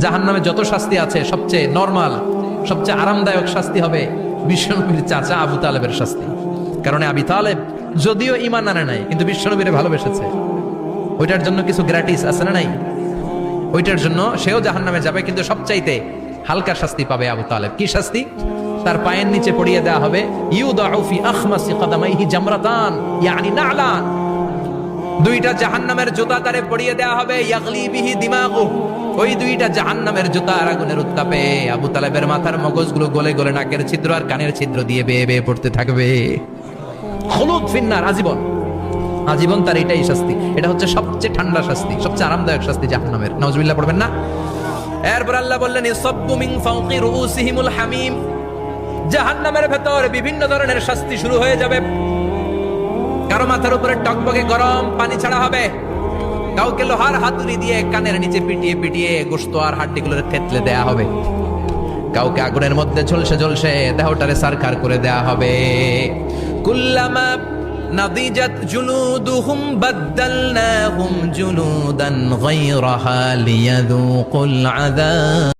জাহান্নামে যত শাস্তি আছে সবচেয়ে নরমাল, সবচেয়ে আরামদায়ক শাস্তি হবে বিশ্বনবীর চাচা আবু তালেবের শাস্তি। কারণ আবু তালেব যদিও ঈমান আনে নাই, কিন্তু বিশ্বনবীরে ভালোবেসেছে। ওইটার জন্য কিছু গ্র্যাটিস আছে না নাই? ওইটার জন্য সেও জাহান্নামে যাবে, কিন্তু সবচাইতে হালকা শাস্তি পাবে আবু তালেব। কি শাস্তি? তার পায়ের নিচে পড়িয়ে দেওয়া হবে ইউদাউ ফি আখমাসি কদামাইহি জামরাতান ইয়ানি নালান, দুইটা জাহান্নামের জুতা তারে পড়িয়ে দেওয়া হবে, ইয়াগলি বিহি দিমাগু, ওই দুইটা জাহান্নামের জুতার আগুনের উত্তাপে আবু তালেবের মাথার মগজগুলো গলে গলে নাকের ছিদ্র আর কানের ছিদ্র দিয়ে বেয়ে বেয়ে পড়তে থাকবে। খুলুদ ফিন্নার, আজীবন, আজীবন তার এটাই শাস্তি। এটা হচ্ছে সবচেয়ে ঠান্ডা শাস্তি, সবচেয়ে আরামদায়ক শাস্তি জাহান্নামের। নাউজুবিল্লাহ পড়বেন না। এরপর আল্লাহ বললেন ইসাব্বু মিন ফাওকি রুউসিহিমুল হামিম, জাহান্নামের ভেতর বিভিন্ন ধরনের শাস্তি শুরু হয়ে যাবে। কারো মাথার উপরে টকবকে গরম পানি ছাড়া হবে, কাউকে লোহার হাতুড়ি দিয়ে কানের নিচে পিটিয়ে পিটিয়ে গোশত আর হাড্ডিগুলো থেতলে দেয়া হবে, কাউকে আগুনের মধ্যে ঝলসে ঝলসে দেহটারে সারখার করে দেয়া হবে। কুল্লামা নাদিজাত জুলুদুহুম বাদদালনাহুম জুলুদান গায়রাহা লিয়াযুকুল আযাব।